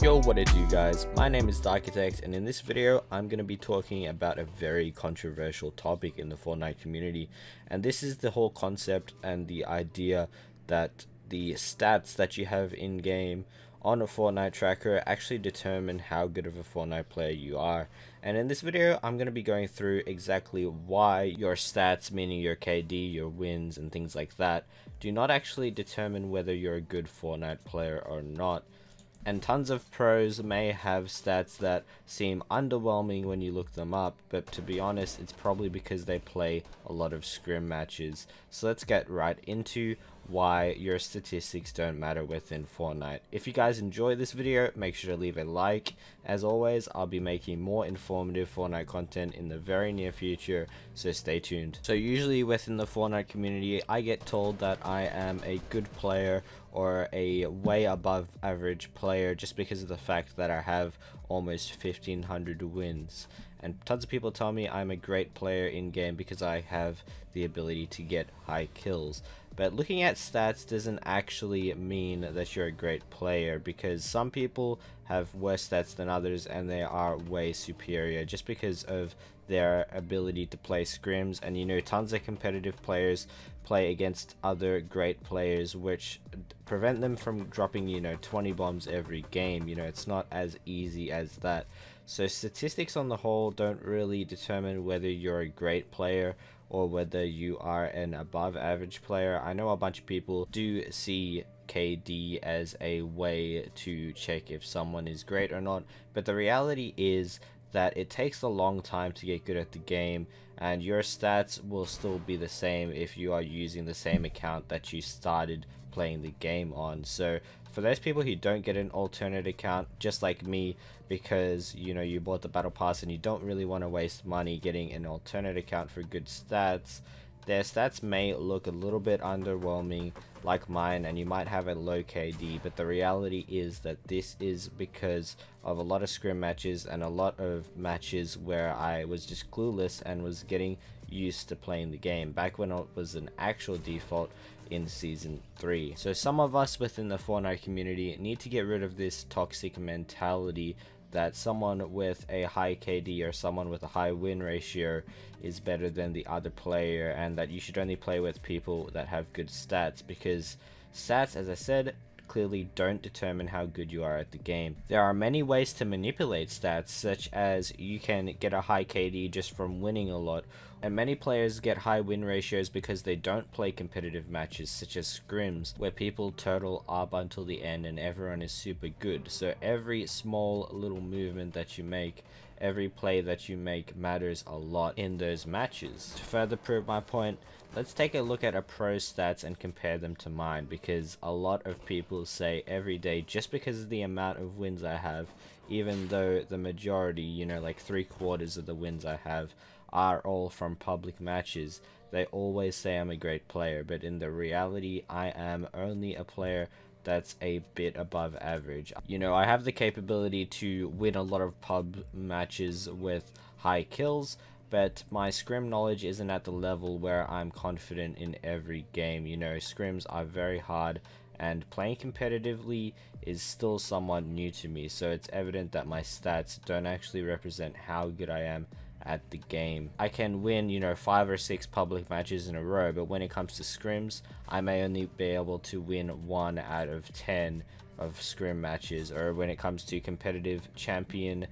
Yo, what it do guys, my name is the Architect, and in this video I'm going to be talking about a very controversial topic in the Fortnite community, and this is the whole concept and the idea that the stats that you have in game on a Fortnite tracker actually determine how good of a Fortnite player you are. And in this video I'm going to be going through exactly why your stats, meaning your KD, your wins and things like that, do not actually determine whether you're a good Fortnite player or not. And tons of pros may have stats that seem underwhelming when you look them up, but to be honest, it's probably because they play a lot of scrim matches. So let's get right into why your statistics don't matter within Fortnite. If you guys enjoy this video, make sure to leave a like. As always, I'll be making more informative Fortnite content in the very near future, so stay tuned. So usually within the Fortnite community, I get told that I am a good player or a way above average player just because of the fact that I have almost 1500 wins. And tons of people tell me I'm a great player in game because I have the ability to get high kills. But looking at stats doesn't actually mean that you're a great player, because some people have worse stats than others and they are way superior just because of their ability to play scrims. And you know, tons of competitive players play against other great players, which prevent them from dropping, you know, 20 bombs every game. You know, it's not as easy as that. So statistics on the whole don't really determine whether you're a great player or whether you are an above average player. I know a bunch of people do see KD as a way to check if someone is great or not, but the reality is that it takes a long time to get good at the game, and your stats will still be the same if you are using the same account that you started playing the game on. So for those people who don't get an alternate account, just like me, because you know you bought the battle pass and you don't really want to waste money getting an alternate account for good stats, their stats may look a little bit underwhelming like mine, and you might have a low KD, but the reality is that this is because of a lot of scrim matches and a lot of matches where I was just clueless and was getting used to playing the game back when it was an actual default in season 3. So some of us within the Fortnite community need to get rid of this toxic mentality that someone with a high KD or someone with a high win ratio is better than the other player, and that you should only play with people that have good stats, because stats, as I said, clearly don't determine how good you are at the game. There are many ways to manipulate stats, such as you can get a high KD just from winning a lot, and many players get high win ratios because they don't play competitive matches such as scrims, where people turtle up until the end and everyone is super good. So every small little movement that you make, every play that you make matters a lot in those matches. To further prove my point, let's take a look at a pro's stats and compare them to mine, because a lot of people say every day, just because of the amount of wins I have, even though the majority, you know, like 3/4 of the wins I have are all from public matches, they always say I'm a great player, but in the reality I am only a player that's a bit above average. You know, I have the capability to win a lot of pub matches with high kills, but my scrim knowledge isn't at the level where I'm confident in every game. You know, scrims are very hard, and playing competitively is still somewhat new to me, so it's evident that my stats don't actually represent how good I am at the game. I can win, you know, 5 or 6 public matches in a row, but when it comes to scrims, I may only be able to win 1 out of 10 of scrim matches. Or when it comes to competitive champion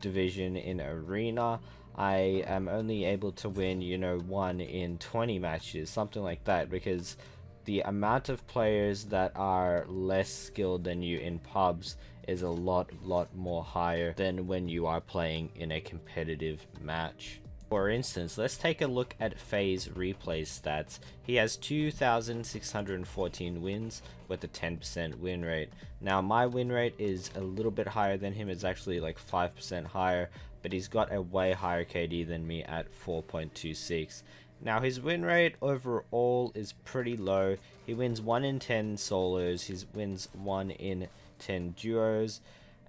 division in arena, I am only able to win, you know, 1 in 20 matches, something like that, because the amount of players that are less skilled than you in pubs is a lot more higher than when you are playing in a competitive match. For instance, let's take a look at FaZe Replay's stats. He has 2,614 wins with a 10% win rate. Now my win rate is a little bit higher than him, it's actually like 5% higher, but he's got a way higher KD than me at 4.26. Now his win rate overall is pretty low. He wins 1 in 10 solos, he wins 1 in 10 duos,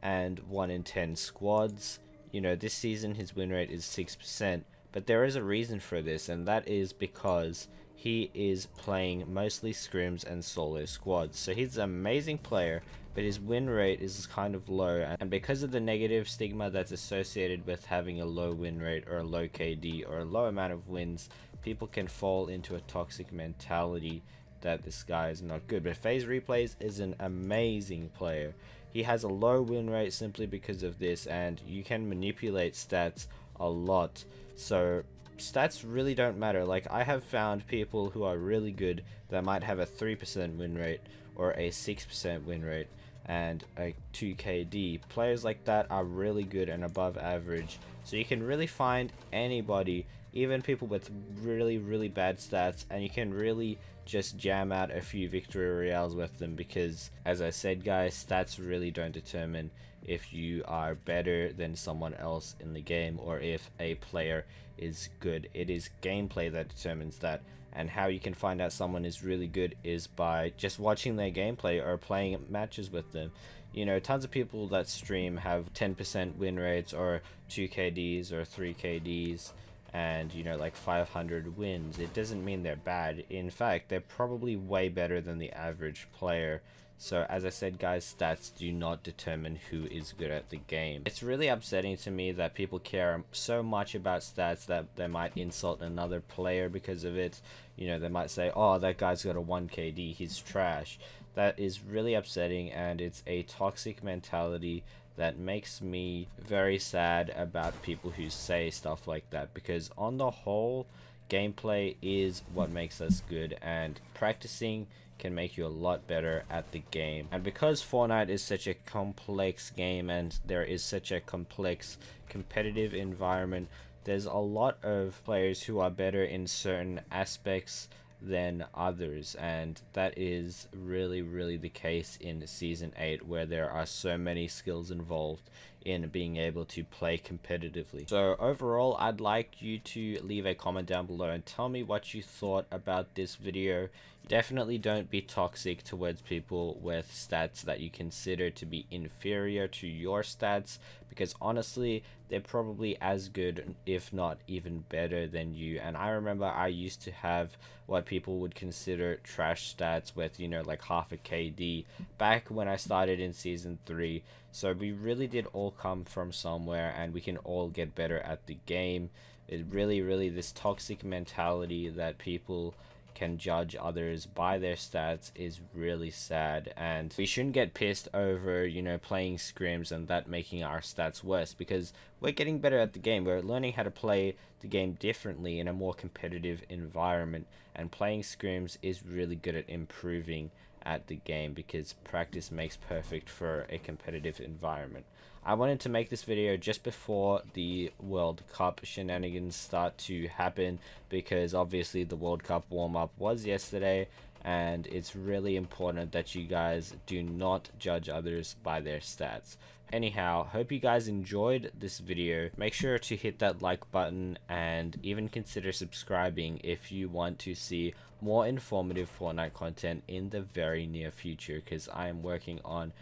and 1 in 10 squads. You know, this season his win rate is 6%, but there is a reason for this, and that is because he is playing mostly scrims and solo squads. So he's an amazing player, but his win rate is kind of low, and because of the negative stigma that's associated with having a low win rate or a low KD or a low amount of wins, people can fall into a toxic mentality that this guy is not good. But FaZe Replays is an amazing player. He has a low win rate simply because of this, and you can manipulate stats a lot. So stats really don't matter. Like, I have found people who are really good that might have a 3% win rate or a 6% win rate and a 2KD. Players like that are really good and above average. So you can really find anybody, even people with really bad stats, and you can really just jam out a few victory royales with them, because as I said guys, stats really don't determine if you are better than someone else in the game or if a player is good. It is gameplay that determines that, and how you can find out someone is really good is by just watching their gameplay or playing matches with them. You know, tons of people that stream have 10% win rates or 2 KDs or 3 KDs and, you know, like 500 wins. It doesn't mean they're bad. In fact, they're probably way better than the average player. So as I said guys, stats do not determine who is good at the game. It's really upsetting to me that people care so much about stats that they might insult another player because of it. You know, they might say, oh, that guy's got a 1 KD, he's trash. That is really upsetting, and it's a toxic mentality that makes me very sad about people who say stuff like that, because on the whole, gameplay is what makes us good, and practicing can make you a lot better at the game. And because Fortnite is such a complex game and there is such a complex competitive environment, there's a lot of players who are better in certain aspects than others, and that is really the case in season 8, where there are so many skills involved in being able to play competitively. So overall, I'd like you to leave a comment down below and tell me what you thought about this video. Definitely don't be toxic towards people with stats that you consider to be inferior to your stats, because honestly, they're probably as good, if not even better than you. And I remember I used to have what people would consider trash stats with, you know, like half a KD back when I started in season 3. So we really did all come from somewhere, and we can all get better at the game. It really this toxic mentality that people can judge others by their stats is really sad, and we shouldn't get pissed over, you know, playing scrims and that making our stats worse, because we're getting better at the game. We're learning how to play the game differently in a more competitive environment, and playing scrims is really good at improving at the game, because practice makes perfect for a competitive environment. I wanted to make this video just before the World Cup shenanigans start to happen, because obviously the World Cup warm-up was yesterday, and it's really important that you guys do not judge others by their stats. Anyhow, hope you guys enjoyed this video. Make sure to hit that like button and even consider subscribing if you want to see more informative Fortnite content in the very near future, because I am working on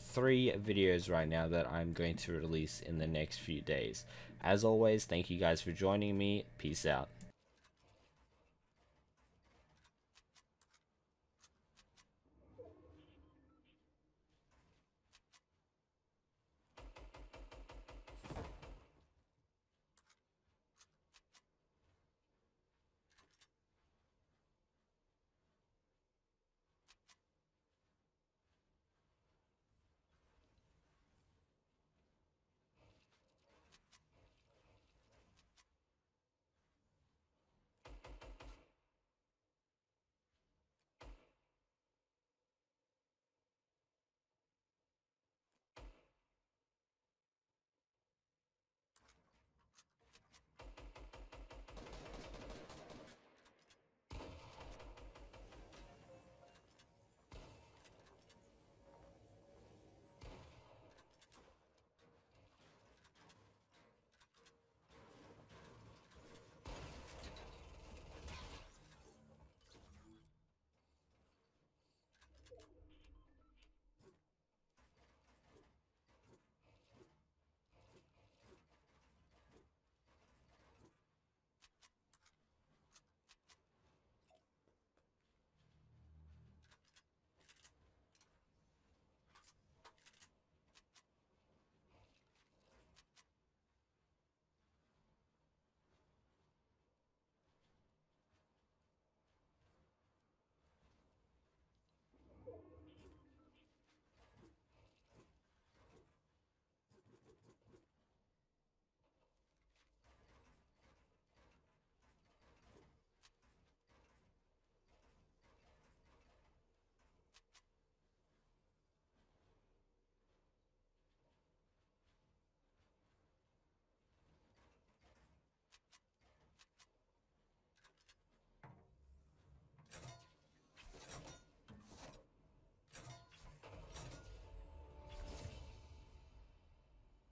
3 videos right now that I'm going to release in the next few days. As always, thank you guys for joining me. Peace out.